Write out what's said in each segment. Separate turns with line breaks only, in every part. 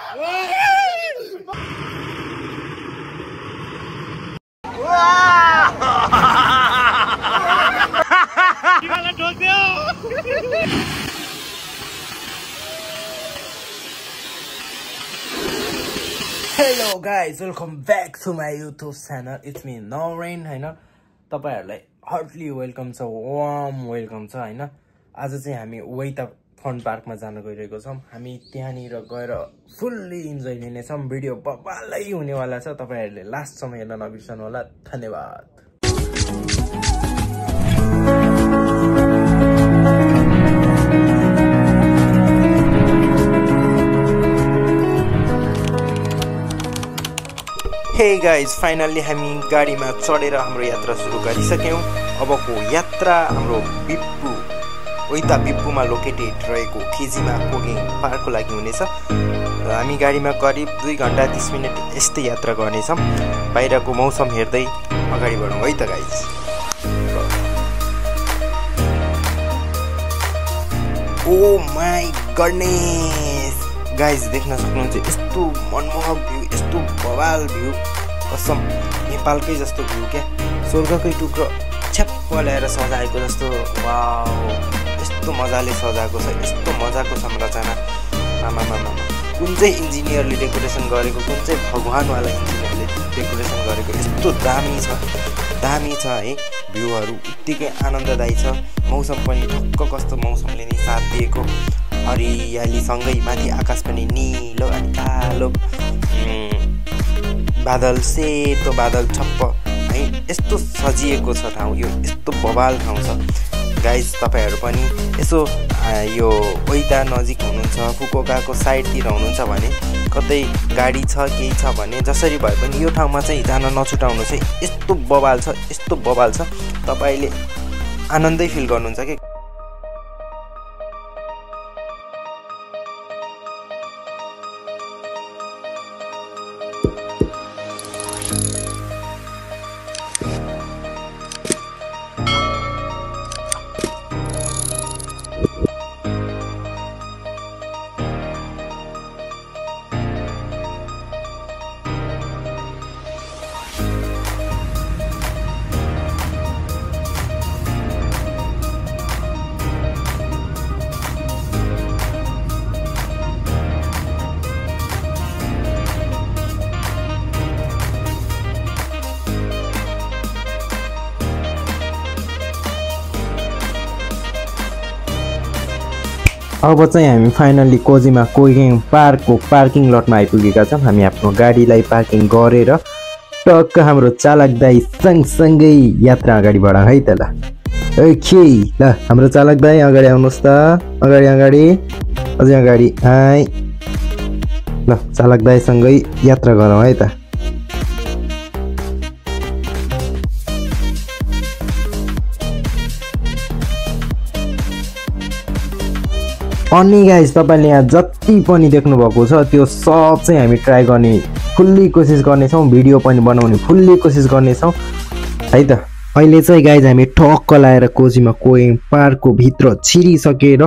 Hello guys, welcome back to my YouTube channel. It's me Naren हैन तपाईहरुलाई Hartley welcome छ, warm welcome छ हैन। आज चाहिँ हामी वेता फन पार्कमा जान गइरहेको छौं। हामी त्यहाँनिर गएर फुल्ली इन्जोय लिने छौं। भिडियो बबालै हुनेवाला छ, तपाईहरुले लास्ट सम्म हेर्न नबिर्सनु होला। धन्यवाद। Hey guys, finally हामी गाडीमा चढेर हाम्रो यात्रा सुरु गरिसक्यौं। अबको यात्रा हाम्रो बिप्पु ओइता बिप्पुमा लोकेटेड रहेको खेजीमा कोगिङ पार्कको लागि हुनेछ। हामी गाडीमा करिब 2 घण्टा 30 मिनेट यस्तै यात्रा गर्नेछौं। बाहिरको मौसम हेर्दै अगाडि बढौं है त guys. Oh my goodness guys, देख्न सक्नुहुन्छ यस्तो मनमोहक भ्यू, यस्तो बवाल भ्यू, कसम नेपालकै जस्तो भ्यू क्या। स्वर्गकै टुक्रो छ्याप्प ल्याएर सजाएको जस्तो। वाउ, यस्तो मजाले सजाएको छ, यस्तो मजाको संरचना। मामा कुन चाहिँ इन्जिनियरले डेकोरेसन गरेको, कुन चाहिँ भगवानवाला इन्जिनियरले डेकोरेसन गरेको, यस्तो दामी छ है। भ्यूहरू उत्तिकै आनन्ददायी छ। मौसम पनि ठक्क कस्तो मौसमले नै साथ दिएको। हरियाली सँगै माथि आकाश पनि नीलो अनि कालो, बादल सेतो बादल छप्प है। यस्तो सजिएको छ ठाउँ, यो यस्तो बवाल ठाउँ छ गाइस। तपाईहरु पनि यसो यो ओइता नजिक हुनुहुन्छ, फुकुओकाको साइडतिर हुनुहुन्छ भने, कतै गाडी छ केही छ भने जसरी भए पनि यो ठाउँमा चाहिँ जान नछुटाउनु चाहिँ। यस्तो बवाल छ, यस्तो बवाल छ, तपाईले आनन्दै फिल गर्नुहुन्छ के। अब चाहिँ हामी फाइनली कोजिमा कोगिङ पार्कको पार्किङ लटमा आइपुगेका छौं। हामी आफ्नो गाडीलाई पार्किङ गरेर टक्क हाम्रो चालक दाइ सँगसँगै यात्रा अगाडि बढाउँ है त। ल ओके, ल हाम्रो चालक दाइ अगाडि आउनुहोस् त। अगाडि अझै अगाडि आइ। ल चालक दाइसँगै यात्रा गरौँ है त। अनि गाइस, तपाईले यहाँ जति पनि देख्नु भएको छ त्यो सब चाहिँ हामी ट्राई गर्ने फुल्ली कोसिस गर्नेछौँ। भिडियो पनि बनाउने फुल्ली कोसिस गर्नेछौँ है त। अहिले चाहिँ गाइस हामी ठक्क लाएर कोजिमा कोगिङ पार्कको भित्र छिरिसकेर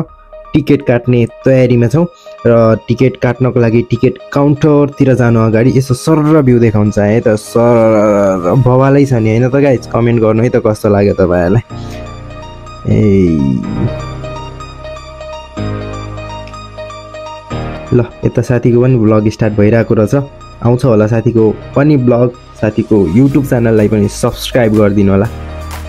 टिकट काट्ने तयारीमा छौँ। र टिकट काट्नको लागि टिकट काउन्टरतिर जानु अगाडि यसो सरर भ्यू देखाउँछ है त। सर बवालै छ नि हैन त गाइस। कमेन्ट गर्नु है त कस्तो लाग्यो तपाईहरुलाई। ल यता साथीको पनि ब्लग स्टार्ट भइरहेको रहेछ। आउँछ होला साथीको पनि ब्लग। साथीको युट्युब च्यानललाई पनि सब्स्क्राइब गरिदिनु होला।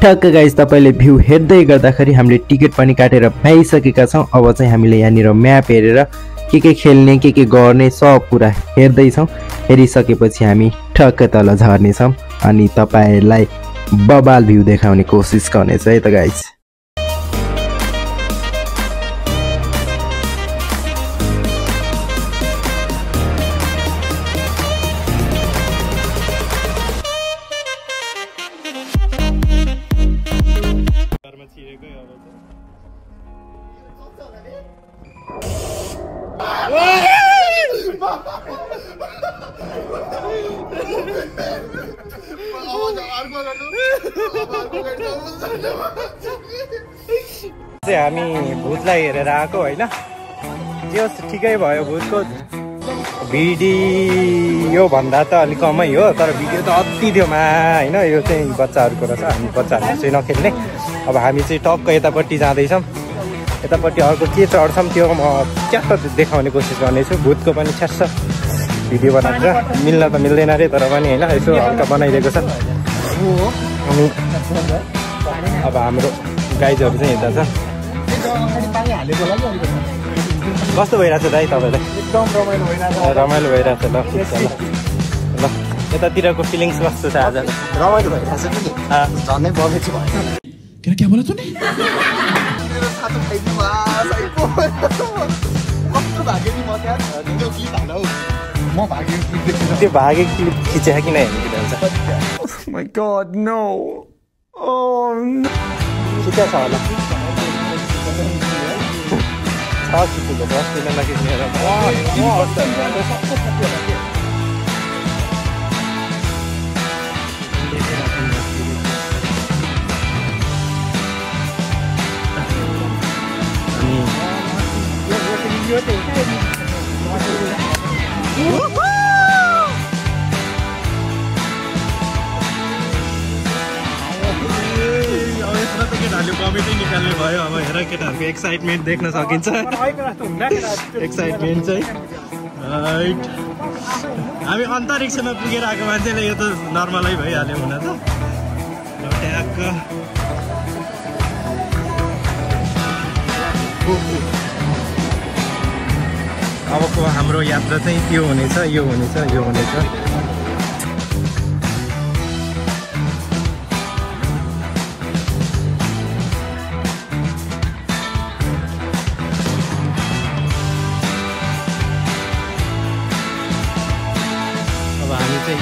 ठक्क गाइस, तपाईले भ्यू हेर्दै गर्दाखेरि हामीले टिकट पनि काटेर भइसकेका छौं। अब चाहिँ हामीले यहाँनिर म्याप हेरेर के खेल्ने के गर्ने सब कुरा हेर्दै छौं। हेरिसकेपछि हामी ठक्क तल झर्ने छौं अनि तपाईहरुलाई बबाल भ्यू देखाउने कोसिस गर्नेछ है त गाइस। हामी भूतलाई हेरेर आएको हैन। त्यो ठिकै भयो, भूतको
भिडियो भन्दा त अलिक कमै हो, तर भिडियो त अति थियो होइन। यो चाहिँ बच्चाहरूको रहेछ, हामी बच्चाहरू चाहिँ नखेल्ने। अब हामी चाहिँ टक्क यतापट्टि जाँदैछौँ, यतापट्टि अर्को के चढ्छौँ त्यो म च्याट्ट देखाउने कोसिस गर्नेछु। भूतको पनि छ्यास्स भिडियो बनाएको छ, मिल्न त मिल्दैन अरे तर पनि होइन, यसो हल्का बनाइदिएको छ। अनि अब हाम्रो गाइजहरू चाहिँ यता छ। कस्तो भइरहेछ दाइ तपाईँलाई?
एकदम रमाइलो भइरहेछ।
रमाइलो भइरहेछ। ल ल यतातिरको फिलिङ्स कस्तो छ आज?
रमाइलो भइरहेछ कि झन्डै बगेछु भयो।
क्या बोला तूने?
मेरो साथो खाइदिनु कस्तो भाग्यो नि म त्यहाँ त्यो क्लिप हाल्दा म भागेको क्लिप देखेर
त्यो भागेको क्लिप खिचेको किन हेर्नु?
My God, no. Oh no.
खिचा छ होला, खिचेको छ किन नखिच्ने र कमेडी निकाल्ने भयो। अब हेर केटाहरूको एक्साइटमेन्ट देख्न सकिन्छ, एक्साइटमेन्ट चाहिँ राइट। हामी अन्तरिक्षमा पुगेर आएको मान्छेले यो त नर्मलै भइहाल्यो हुन त। ट्याक्क अबको हाम्रो यात्रा चाहिँ त्यो हुनेछ, यो हुनेछ, यो हुनेछ।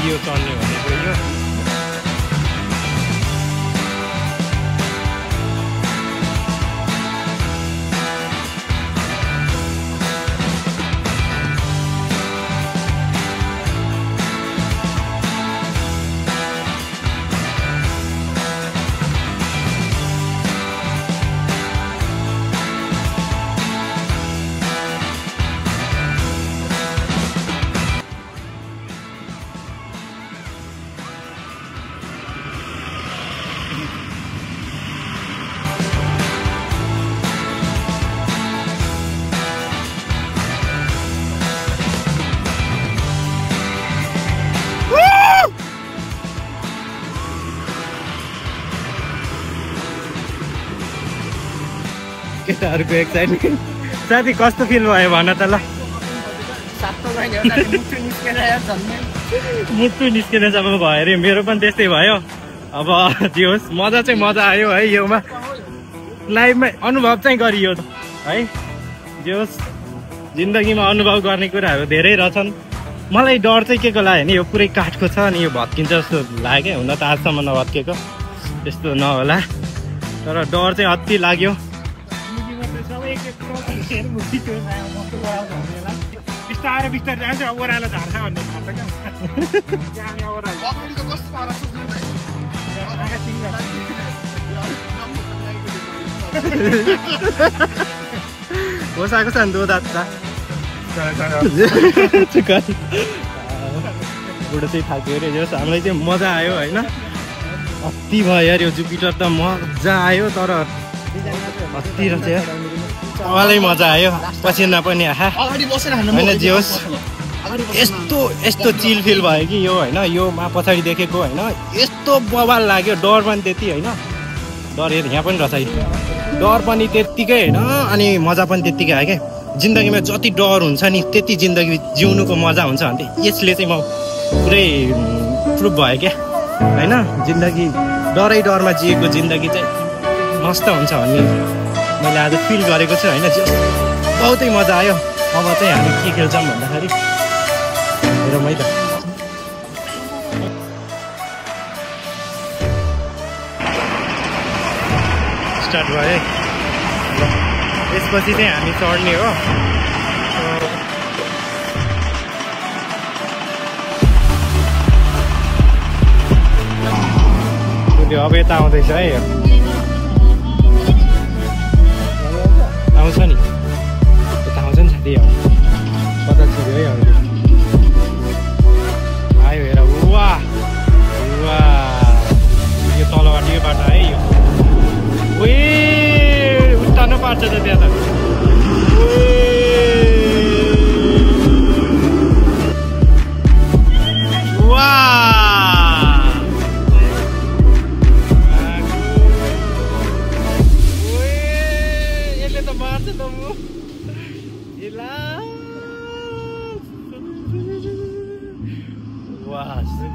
यो चढ्ने भनेको यो केटाहरूको एक्साइटमेन्ट। साथी कस्तो फिल भयो भन त ल? मुटु निस्केर जब भयो अरे, मेरो पनि त्यस्तै भयो। अब जे होस्, मजा चाहिँ मजा आयो है। योमा लाइफमा अनुभव चाहिँ गरियो है। जे होस्, जिन्दगीमा अनुभव गर्ने कुराहरू धेरै रहेछन्। मलाई डर चाहिँ के को लाग्यो भने यो पुरै काठको छ अनि यो भत्किन्छ जस्तो लाग्यो। हुन त आजसम्म नभत्केको, त्यस्तो नहोला, तर डर चाहिँ अति लाग्यो। बिस्तारै बिस्तारै जान्छ, ओह्रालो झार्छ भन्ने थाहा बसाएको छ नि दोदा बुढो चाहिँ थाक्यो अरे। जस हामीलाई चाहिँ मजा आयो होइन, अति भयो यार। यो जुपिटर त मजा आयो, तर अति रहेछ, मलाई मजा आयो। पसिना पनि आहा होइन। जे होस्, यस्तो चिल फिल भयो कि यो होइन। यो मा पछाडि देखेको होइन, यस्तो बवाल लाग्यो। डर पनि त्यति होइन, डर यहाँ पनि रहेछ, डर पनि त्यत्तिकै होइन, अनि मजा पनि त्यत्तिकै आयो क्या। जिन्दगीमा जति डर हुन्छ नि त्यति जिन्दगी जिउनुको मजा हुन्छ भन्थे। यसले चाहिँ म पुरै प्रुभ भयो क्या होइन। जिन्दगी डरै डरमा जिएको जिन्दगी चाहिँ मस्त हुन्छ भन्ने मैले आज फिल गरेको छु होइन। बहुतै मजा आयो। अब चाहिँ हामी के खेल्छौँ भन्दाखेरि हेरौँ है त। स्टार्ट भयो है। यसपछि चाहिँ हामी चढ्ने हो। अब यता आउँदैछ है, आउँछ नि, यता आउँछ नि साथी। कता छिर्यो है अब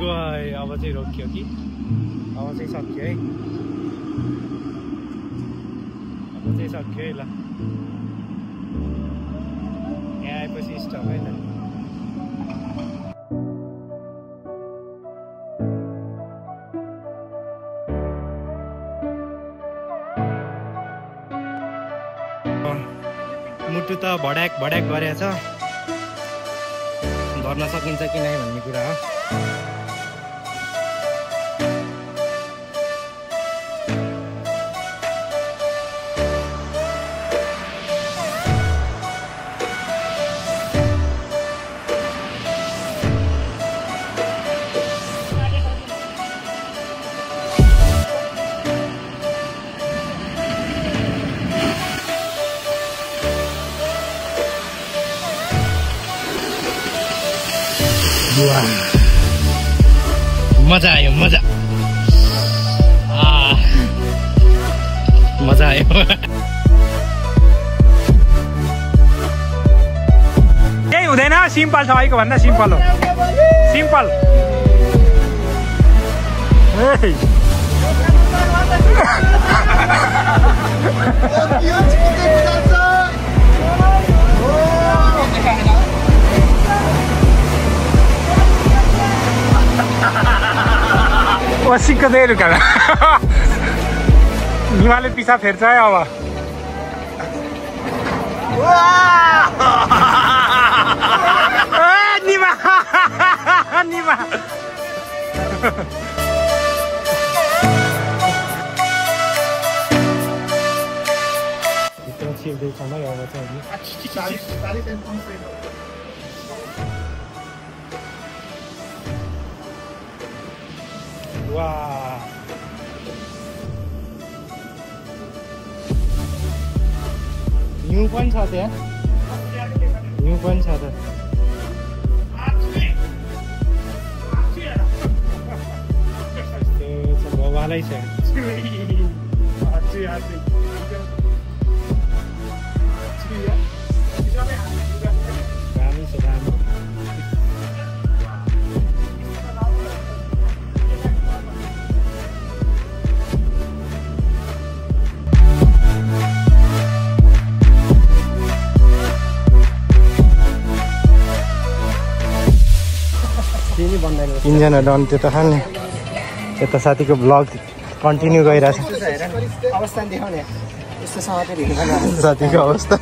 गए अब चाहिँ रोकियो कि अब चाहिँ सक्यो है अब चाहिँ सक्यो है ल यहाँ आएपछि स्टप है त मुटु त भड्याक भड्याक गरेछ गर्न सकिन्छ कि नै भन्ने कुरा हो मजा आयो मजा मजा आयो
केही हुँदैन सिम्पल छ अहिलेको भन्दा सिम्पल हो सिम्पल सिक्क दे रुका निमाले पिसा फेर्छ है अब निमा निमा छिर्दैछ नै अब चाहिँ वाह हिउँ पनि छ त्यहाँ हिउँ पनि छ त भवालै छ दामी छ दामी
तिनजना डन त्यो त खाने यता साथीको ब्लग कन्टिन्यू गरिरहेछ साथीको अवस्था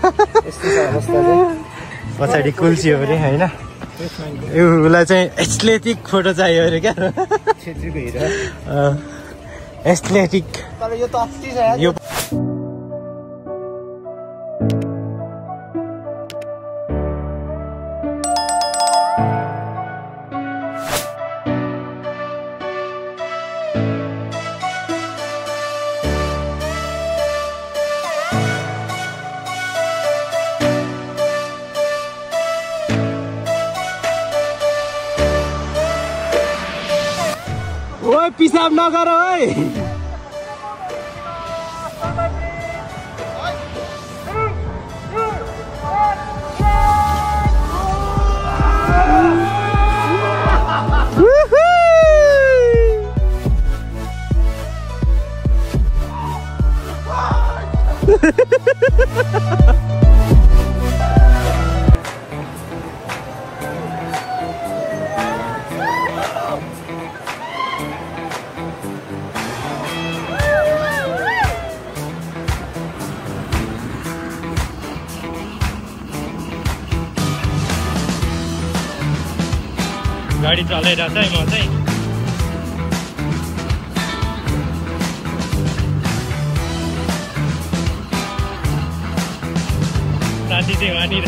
पछाडि कुल्चियो अरे होइन उसलाई चाहिँ एथलेटिक फोटो चाहियो अरे क्या एथलेटिक यो ओए पिसाब नगर ओए गाडी चलाइरहेछ है म चाहिँ साथी चाहिँ वहाँनिर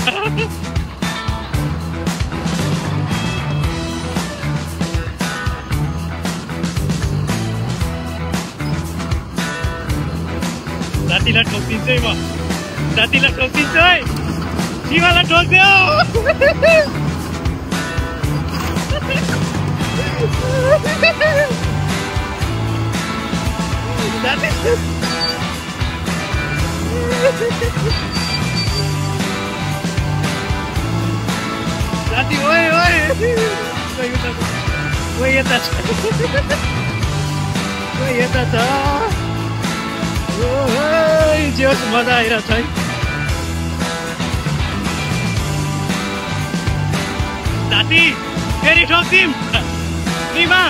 साथीलाई ठोकिदिन्छु है म साथीलाई ठोकिदिन्छु है शिवालाई ठोकिदियो साथी ओए ओए कोही यता छ कोही यता छ ओइ जोस मजा आइरहेछ है साथी फेरि ठोक्दिम निमा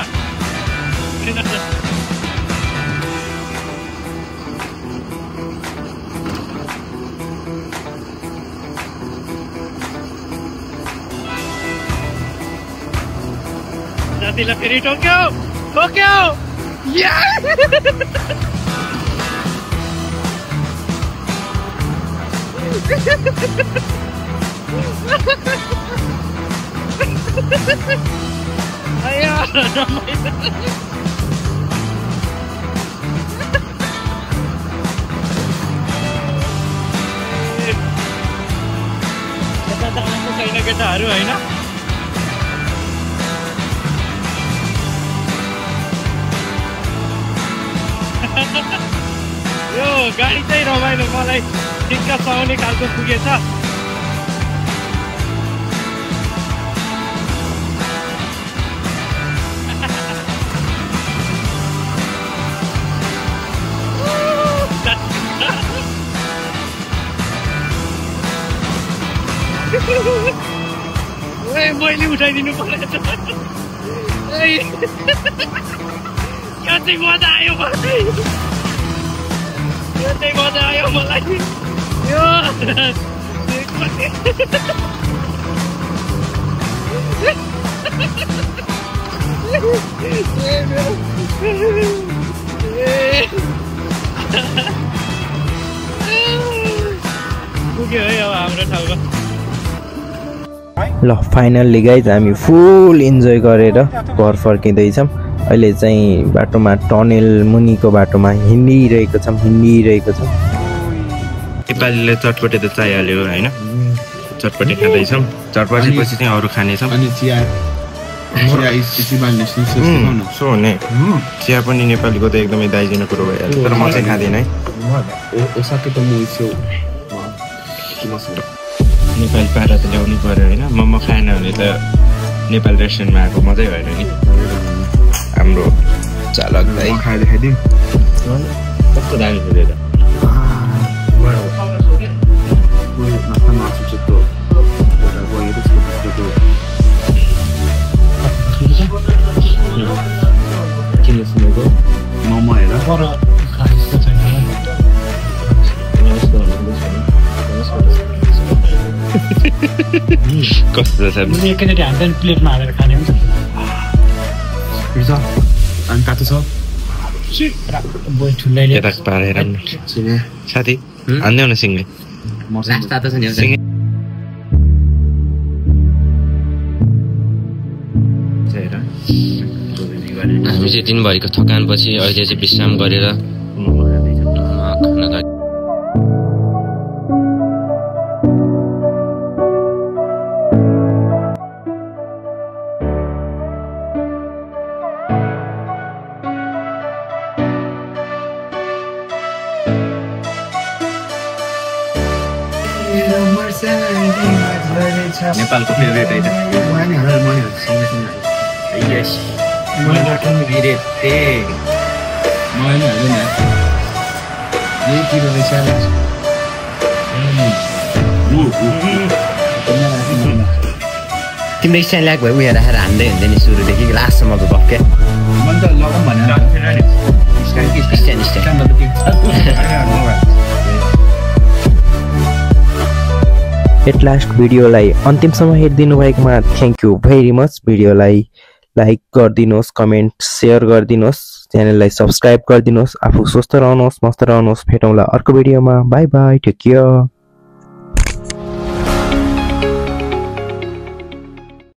साथीलाई फेरि ठोक्यो ठोक्यो छैन केटाहरू होइन यो गाडी चाहिँ रमाइलो मलाई ठिक्क सुहाउने खालको पुगेछ मैले उठाइदिनु परेछ यो चाहिँ मजा आयो मलाई यो चाहिँ मजा आयो मलाई यो पुग्यो है अब हाम्रो ठाउँमा
ल फाइनल्ली गाइज हामी फुल इन्जोय गरेर घर फर्किँदैछौँ अहिले चाहिँ बाटोमा टनेल मुनिको बाटोमा हिँडिरहेको छौँ
नेपालीले चटपटे त चाहिहाल्यो होइन चटपटे खाँदैछौँ चटपटेपछि चाहिँ अरू खानेछौँ
अनि चिया
सो हुने चिया पनि नेपालीको त एकदमै दाइजिने कुरो भइहाल्यो तर म चाहिँ खाँदिनँ है नेपाली पारा त ल्याउनु पऱ्यो होइन मोमो खाएन भने त नेपाली रेस्टुरेन्टमा आएको मजै भएन नि हाम्रो चालक दाइ
खाइदिउँ
कस्तो दामी थियो त किन सुनेको
मोमो हेर
कस्तो छ
एकैचोटि हाल्दैन प्लेटमा हालेर खाने हुन्छ
अनि काँचो छ
यता पारेर साथी हान्देऊ न सिङ्गे
हामी चाहिँ दिनभरिको थकानपछि अहिले चाहिँ विश्राम गरेर खाना
नेपालको फेभरेट होइन
तिम्रो स्ट्यान्ड ल्याक भयो उयो राखेर हान्दै हुन्छ नि सुरुदेखि लास्टसम्मको गफ क्या
एट लास्ट भिडियोलाई अन्तिमसम्म हेरिदिनु भएकोमा थ्याङ्क यू भेरी मच भिडियोलाई लाइक गरिदिनुहोस् कमेन्ट सेयर गरिदिनुहोस् च्यानललाई सब्सक्राइब गरिदिनुहोस् आफू स्वस्थ रहनुहोस् मस्त रहनुहोस् भेटौँला अर्को भिडियोमा बाई बाई टेक केयर